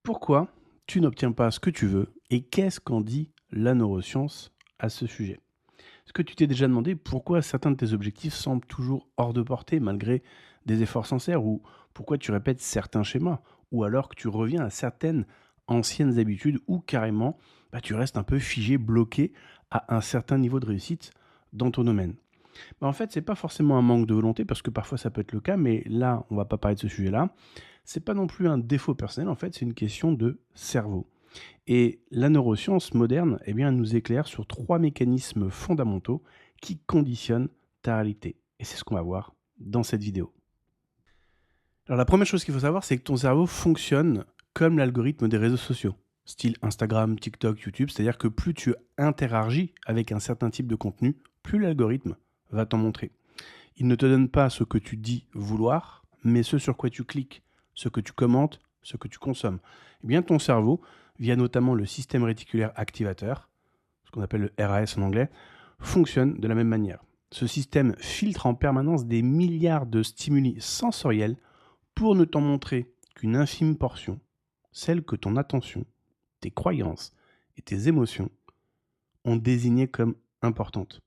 Pourquoi tu n'obtiens pas ce que tu veux et qu'est-ce qu'en dit la neuroscience à ce sujet? Est-ce que tu t'es déjà demandé pourquoi certains de tes objectifs semblent toujours hors de portée malgré des efforts sincères ou pourquoi tu répètes certains schémas ou alors que tu reviens à certaines anciennes habitudes ou carrément tu restes un peu figé, bloqué à un certain niveau de réussite dans ton domaine? En fait, c'est pas forcément un manque de volonté parce que parfois ça peut être le cas, mais là, on va pas parler de ce sujet-là. C'est pas non plus un défaut personnel, en fait, c'est une question de cerveau. Et la neuroscience moderne, eh bien, elle nous éclaire sur 3 mécanismes fondamentaux qui conditionnent ta réalité. Et c'est ce qu'on va voir dans cette vidéo. Alors la première chose qu'il faut savoir, c'est que ton cerveau fonctionne comme l'algorithme des réseaux sociaux, style Instagram, TikTok, YouTube, c'est-à-dire que plus tu interagis avec un certain type de contenu, plus l'algorithme va t'en montrer. Il ne te donne pas ce que tu dis vouloir, mais ce sur quoi tu cliques, ce que tu commentes, ce que tu consommes. Eh bien, ton cerveau, via notamment le système réticulaire activateur, ce qu'on appelle le RAS en anglais, fonctionne de la même manière. Ce système filtre en permanence des milliards de stimuli sensoriels pour ne t'en montrer qu'une infime portion, celle que ton attention, tes croyances et tes émotions ont désignée comme importante.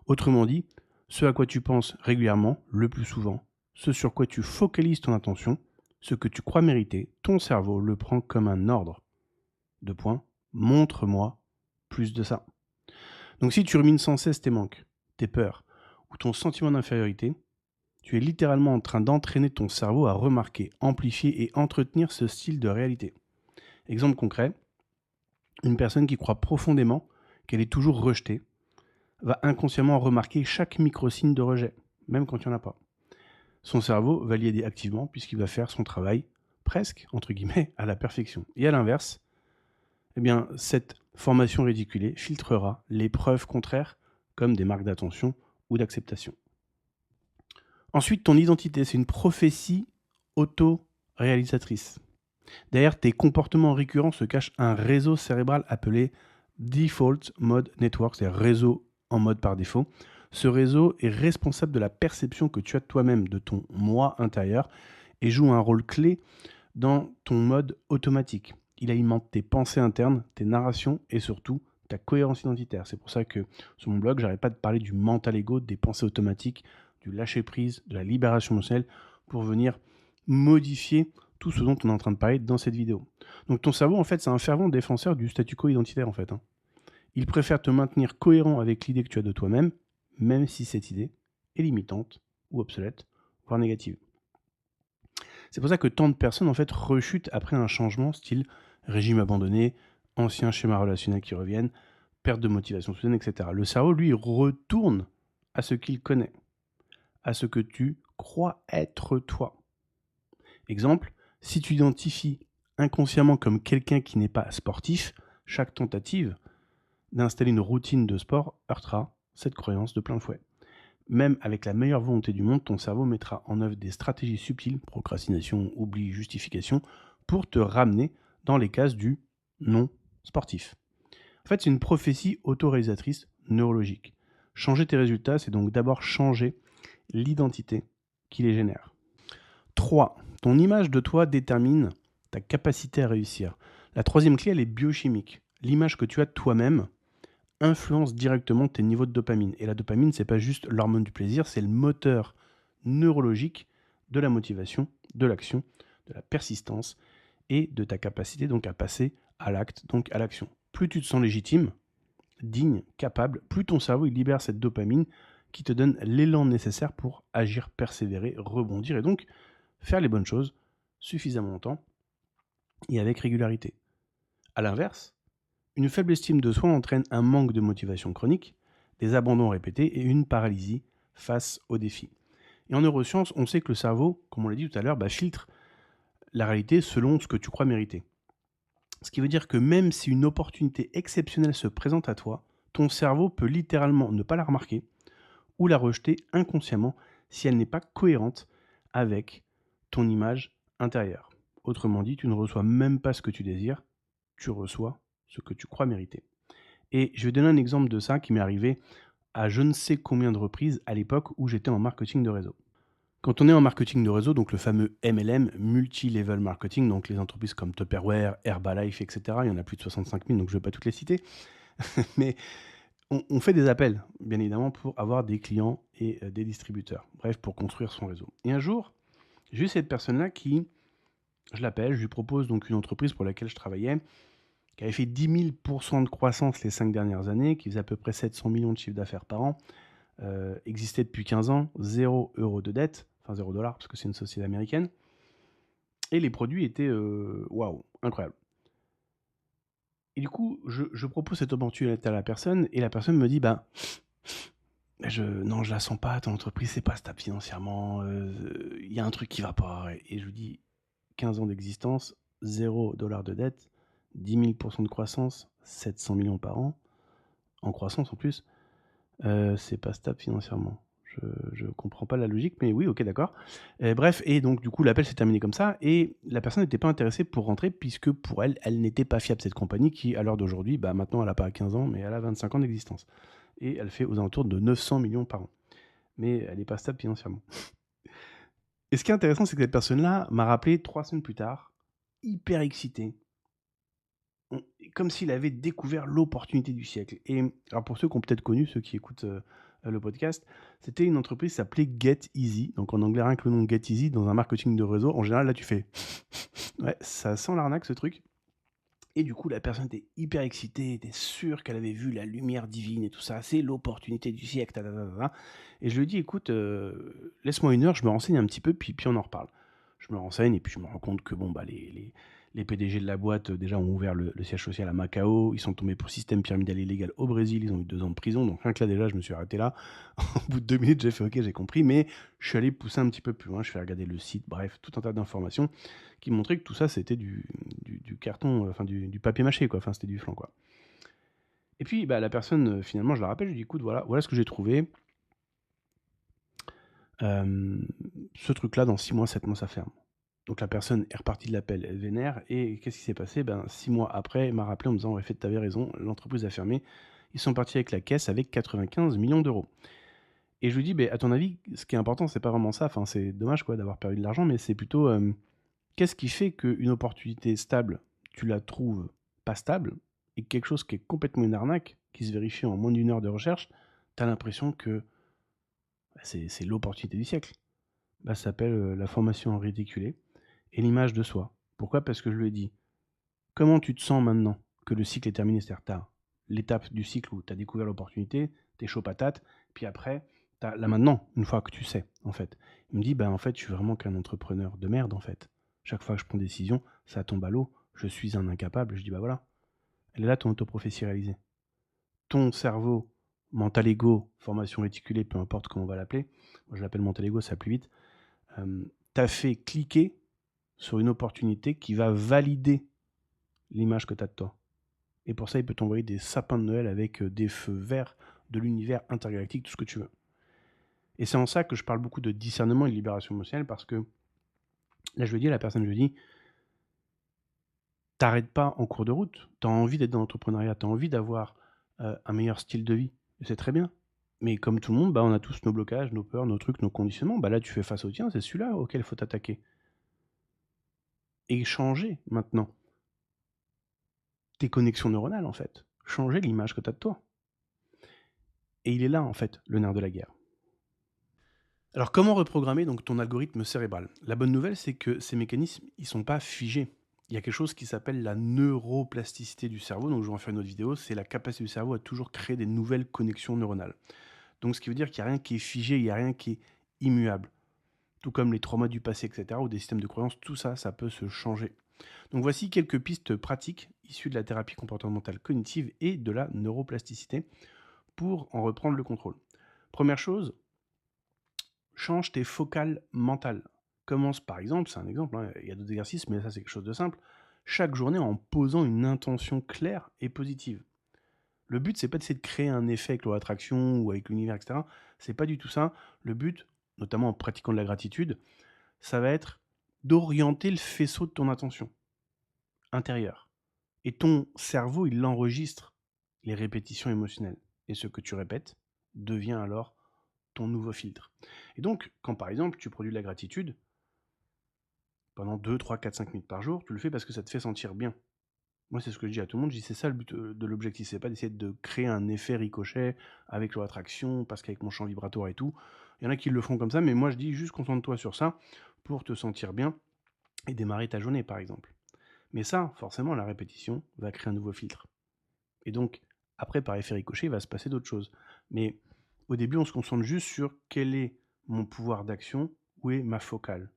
Autrement dit, ce à quoi tu penses régulièrement, le plus souvent, ce sur quoi tu focalises ton attention, ce que tu crois mériter, ton cerveau le prend comme un ordre. Deux points, montre-moi plus de ça. Donc si tu rumines sans cesse tes manques, tes peurs ou ton sentiment d'infériorité, tu es littéralement en train d'entraîner ton cerveau à remarquer, amplifier et entretenir ce style de réalité. Exemple concret, une personne qui croit profondément qu'elle est toujours rejetée va inconsciemment remarquer chaque micro-signe de rejet, même quand il n'y en a pas. Son cerveau va l'y aider activement puisqu'il va faire son travail presque, entre guillemets, à la perfection. Et à l'inverse, eh bien, cette formation réticulée filtrera les preuves contraires comme des marques d'attention ou d'acceptation. Ensuite, ton identité, c'est une prophétie auto-réalisatrice. Derrière tes comportements récurrents se cache un réseau cérébral appelé Default Mode Network, c'est réseau en mode par défaut. Ce réseau est responsable de la perception que tu as de toi-même, de ton moi intérieur, et joue un rôle clé dans ton mode automatique. Il alimente tes pensées internes, tes narrations et surtout ta cohérence identitaire. C'est pour ça que sur mon blog, j'arrête pas de parler du mental ego, des pensées automatiques, du lâcher prise, de la libération émotionnelle pour venir modifier tout ce dont on est en train de parler dans cette vidéo. Donc ton cerveau, en fait, c'est un fervent défenseur du statu quo identitaire, en fait. Il préfère te maintenir cohérent avec l'idée que tu as de toi-même, même si cette idée est limitante ou obsolète, voire négative. C'est pour ça que tant de personnes, en fait, rechutent après un changement, style régime abandonné, ancien schéma relationnel qui reviennent, perte de motivation soudaine, etc. Le cerveau, lui, retourne à ce qu'il connaît, à ce que tu crois être toi. Exemple, si tu identifies inconsciemment comme quelqu'un qui n'est pas sportif, chaque tentative d'installer une routine de sport heurtera cette croyance de plein fouet. Même avec la meilleure volonté du monde, ton cerveau mettra en œuvre des stratégies subtiles, procrastination, oubli, justification, pour te ramener dans les cases du non sportif. En fait, c'est une prophétie autoréalisatrice neurologique. Changer tes résultats, c'est donc d'abord changer l'identité qui les génère. 3. Ton image de toi détermine ta capacité à réussir. La troisième clé, elle est biochimique. L'image que tu as de toi-même influence directement tes niveaux de dopamine. Et la dopamine, c'est pas juste l'hormone du plaisir, c'est le moteur neurologique de la motivation, de l'action, de la persistance et de ta capacité donc à passer à l'acte, donc à l'action. Plus tu te sens légitime, digne, capable, plus ton cerveau il libère cette dopamine qui te donne l'élan nécessaire pour agir, persévérer, rebondir et donc faire les bonnes choses suffisamment longtemps et avec régularité. A l'inverse, une faible estime de soi entraîne un manque de motivation chronique, des abandons répétés et une paralysie face aux défis. Et en neurosciences, on sait que le cerveau, comme on l'a dit tout à l'heure, filtre la réalité selon ce que tu crois mériter. Ce qui veut dire que même si une opportunité exceptionnelle se présente à toi, ton cerveau peut littéralement ne pas la remarquer ou la rejeter inconsciemment si elle n'est pas cohérente avec ton image intérieure. Autrement dit, tu ne reçois même pas ce que tu désires, tu reçois ce que tu crois mériter. Et je vais donner un exemple de ça qui m'est arrivé à je ne sais combien de reprises à l'époque où j'étais en marketing de réseau. Quand on est en marketing de réseau, donc le fameux MLM, Multi-Level Marketing, donc les entreprises comme Tupperware, Herbalife, etc., il y en a plus de 65 000, donc je ne vais pas toutes les citer, mais on fait des appels, bien évidemment, pour avoir des clients et des distributeurs, bref, pour construire son réseau. Et un jour, j'ai eu cette personne-là qui, je l'appelle, je lui propose donc une entreprise pour laquelle je travaillais, qui avait fait 10 000% de croissance les 5 dernières années, qui faisait à peu près 700 millions de chiffre d'affaires par an, existait depuis 15 ans, 0 euro de dette, enfin 0 dollars parce que c'est une société américaine, et les produits étaient waouh, incroyables. Et du coup, je propose cette opportunité à la personne, et la personne me dit, bah, non, je la sens pas, ton entreprise, c'est pas stable financièrement, il y a un truc qui va pas. Et je lui dis, 15 ans d'existence, 0 dollars de dette, 10 000% de croissance, 700 millions par an, en croissance en plus, c'est pas stable financièrement. Je comprends pas la logique, mais oui, ok, d'accord. Bref, et donc du coup, l'appel s'est terminé comme ça, et la personne n'était pas intéressée pour rentrer, puisque pour elle, elle n'était pas fiable, cette compagnie qui, à l'heure d'aujourd'hui, bah maintenant, elle a pas 15 ans, mais elle a 25 ans d'existence. Et elle fait aux alentours de 900 millions par an. Mais elle n'est pas stable financièrement. Et ce qui est intéressant, c'est que cette personne-là m'a rappelé 3 semaines plus tard, hyper excité, comme s'il avait découvert l'opportunité du siècle. Et alors pour ceux qui ont peut-être connu, ceux qui écoutent le podcast, c'était une entreprise qui s'appelait Get Easy. Donc en anglais, rien que le nom Get Easy, dans un marketing de réseau, en général, là tu fais ouais, ça sent l'arnaque ce truc. Et du coup, la personne était hyper excitée, était sûre qu'elle avait vu la lumière divine et tout ça. C'est l'opportunité du siècle. Et je lui dis, écoute, laisse-moi une heure, je me renseigne un petit peu, puis on en reparle. Je me renseigne et puis je me rends compte que bon, bah, les PDG de la boîte, déjà, ont ouvert le siège social à Macao. Ils sont tombés pour système pyramidal illégal au Brésil. Ils ont eu 2 ans de prison. Donc rien que là, déjà, je me suis arrêté là. Au bout de 2 minutes, j'ai fait, ok, j'ai compris. Mais je suis allé pousser un petit peu plus loin. Je suis allé regarder le site, bref, tout un tas d'informations qui montrait que tout ça, c'était du carton, enfin du papier mâché, quoi. Enfin, c'était du flan, quoi. Et puis, bah, la personne, finalement, je la rappelle, je lui dis, écoute, voilà ce que j'ai trouvé. Ce truc-là, dans 6 mois, 7 mois, ça ferme. Donc la personne est repartie de l'appel, elle vénère, et qu'est-ce qui s'est passé? Ben, 6 mois après, elle m'a rappelé en me disant, ouais, fait, t'avais raison, l'entreprise a fermé. Ils sont partis avec la caisse avec 95 millions d'euros. Et je lui dis, à ton avis, ce qui est important, c'est pas vraiment ça, enfin, c'est dommage, quoi, d'avoir perdu de l'argent, mais c'est plutôt, qu'est-ce qui fait qu'une opportunité stable, tu la trouves pas stable, et quelque chose qui est complètement une arnaque, qui se vérifie en moins d'une heure de recherche, tu as l'impression que c'est l'opportunité du siècle. Bah, ça s'appelle la formation ridiculée et l'image de soi. Pourquoi? Parce que je lui ai dit, comment tu te sens maintenant que le cycle est terminé? C'est-à-dire, tu as l'étape du cycle où tu as découvert l'opportunité, tu es chaud patate, puis après, tu as là maintenant, une fois que tu sais, en fait. Il me dit, en fait, je suis vraiment qu'un entrepreneur de merde, en fait. Chaque fois que je prends une décision, ça tombe à l'eau, je suis un incapable. Je dis, voilà, elle est là ton autoprophétie réalisée. Ton cerveau, mental ego, formation réticulée, peu importe comment on va l'appeler, moi je l'appelle mental ego, ça va plus vite, t'a fait cliquer sur une opportunité qui va valider l'image que tu as de toi. Et pour ça, il peut t'envoyer des sapins de Noël avec des feux verts de l'univers intergalactique, tout ce que tu veux. Et c'est en ça que je parle beaucoup de discernement et de libération émotionnelle, parce que là, je lui dis à la personne, je lui dis, t'arrêtes pas en cours de route, t'as envie d'être dans l'entrepreneuriat, t'as envie d'avoir un meilleur style de vie, et c'est très bien. Mais comme tout le monde, on a tous nos blocages, nos peurs, nos trucs, nos conditionnements. Là, tu fais face au tien, c'est celui-là auquel il faut t'attaquer. Et changer maintenant tes connexions neuronales, en fait. Changer l'image que tu as de toi. Et il est là, en fait, le nerf de la guerre. Alors, comment reprogrammer donc ton algorithme cérébral? La bonne nouvelle, c'est que ces mécanismes, ils sont pas figés. Il y a quelque chose qui s'appelle la neuroplasticité du cerveau, donc je vais en faire une autre vidéo, c'est la capacité du cerveau à toujours créer des nouvelles connexions neuronales. Donc ce qui veut dire qu'il n'y a rien qui est figé, il n'y a rien qui est immuable. Tout comme les traumas du passé, etc., ou des systèmes de croyances, tout ça, ça peut se changer. Donc voici quelques pistes pratiques issues de la thérapie comportementale cognitive et de la neuroplasticité pour en reprendre le contrôle. Première chose, change tes focales mentales. Commence par exemple, c'est un exemple, il y a d'autres exercices, mais ça c'est quelque chose de simple, chaque journée en posant une intention claire et positive. Le but, c'est pas d'essayer de créer un effet avec l'attraction ou avec l'univers, etc. C'est pas du tout ça. Le but, notamment en pratiquant de la gratitude, ça va être d'orienter le faisceau de ton attention intérieure. Et ton cerveau, il enregistre les répétitions émotionnelles. Et ce que tu répètes devient alors ton nouveau filtre. Et donc, quand par exemple tu produis de la gratitude, pendant 2, 3, 4, 5 minutes par jour, tu le fais parce que ça te fait sentir bien. Moi, c'est ce que je dis à tout le monde, je dis c'est ça le but de l'objectif, c'est pas d'essayer de créer un effet ricochet avec loi d'attraction, parce qu'avec mon champ vibratoire et tout, il y en a qui le font comme ça, mais moi je dis juste concentre-toi sur ça pour te sentir bien et démarrer ta journée par exemple. Mais ça, forcément, la répétition va créer un nouveau filtre. Et donc, après, par effet ricochet, il va se passer d'autres choses. Mais au début, on se concentre juste sur quel est mon pouvoir d'action, où est ma focale.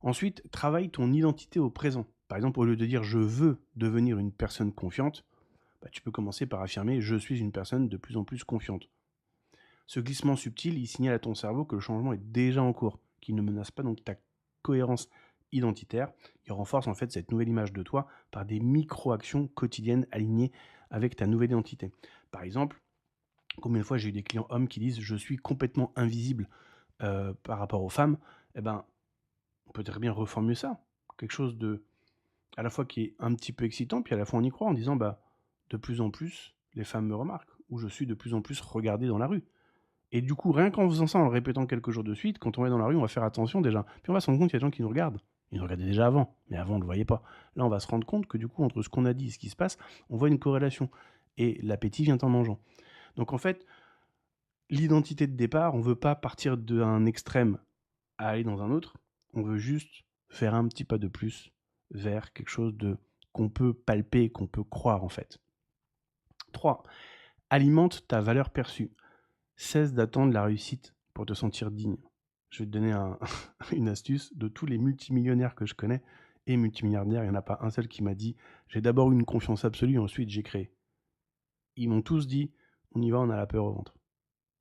Ensuite, travaille ton identité au présent. Par exemple, au lieu de dire je veux devenir une personne confiante, tu peux commencer par affirmer je suis une personne de plus en plus confiante. Ce glissement subtil, il signale à ton cerveau que le changement est déjà en cours, qu'il ne menace pas donc ta cohérence identitaire. Il renforce en fait cette nouvelle image de toi par des micro-actions quotidiennes alignées avec ta nouvelle identité. Par exemple, combien de fois j'ai eu des clients hommes qui disent je suis complètement invisible par rapport aux femmes. Eh ben, on peut très bien reformuler ça. Quelque chose de à la fois qui est un petit peu excitant, puis à la fois on y croit en disant de plus en plus les femmes me remarquent, ou je suis de plus en plus regardé dans la rue. Et du coup, rien qu'en faisant ça, en le répétant quelques jours de suite, quand on est dans la rue, on va faire attention déjà. Puis on va se rendre compte qu'il y a des gens qui nous regardent. Ils nous regardaient déjà avant, mais avant on ne le voyait pas. Là, on va se rendre compte que du coup, entre ce qu'on a dit et ce qui se passe, on voit une corrélation. Et l'appétit vient en mangeant. Donc en fait, l'identité de départ, on ne veut pas partir d'un extrême à aller dans un autre. On veut juste faire un petit pas de plus vers quelque chose de qu'on peut palper, qu'on peut croire en fait. 3. Alimente ta valeur perçue. Cesse d'attendre la réussite pour te sentir digne. Je vais te donner une astuce. De tous les multimillionnaires que je connais et multimilliardaires, il n'y en a pas un seul qui m'a dit j'ai d'abord eu une confiance absolue, ensuite j'ai créé. Ils m'ont tous dit on y va, on a la peur au ventre.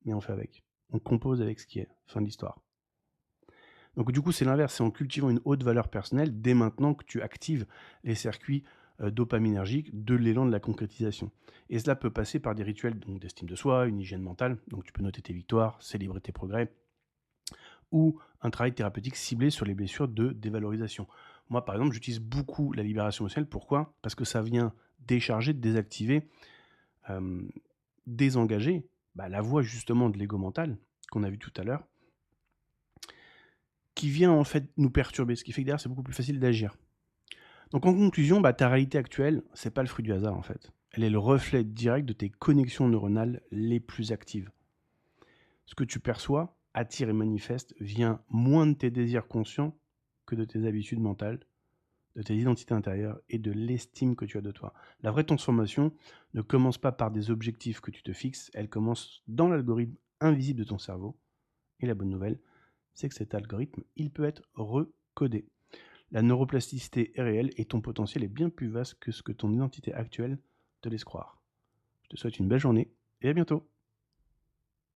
Mais on fait avec. On compose avec ce qui est. Fin de l'histoire. Donc du coup, c'est l'inverse, c'est en cultivant une haute valeur personnelle dès maintenant que tu actives les circuits dopaminergiques de l'élan de la concrétisation. Et cela peut passer par des rituels d'estime de soi, une hygiène mentale, donc tu peux noter tes victoires, célébrer tes progrès, ou un travail thérapeutique ciblé sur les blessures de dévalorisation. Moi, par exemple, j'utilise beaucoup la libération émotionnelle. Pourquoi ? Parce que ça vient décharger, désactiver, désengager la voie justement de l'ego mental qu'on a vu tout à l'heure, qui vient en fait nous perturber, ce qui fait que derrière c'est beaucoup plus facile d'agir. Donc en conclusion, ta réalité actuelle, c'est pas le fruit du hasard en fait. Elle est le reflet direct de tes connexions neuronales les plus actives. Ce que tu perçois, attire et manifeste vient moins de tes désirs conscients que de tes habitudes mentales, de tes identités intérieures et de l'estime que tu as de toi. La vraie transformation ne commence pas par des objectifs que tu te fixes, elle commence dans l'algorithme invisible de ton cerveau. Et la bonne nouvelle, c'est que cet algorithme, il peut être recodé. La neuroplasticité est réelle et ton potentiel est bien plus vaste que ce que ton identité actuelle te laisse croire. Je te souhaite une belle journée et à bientôt.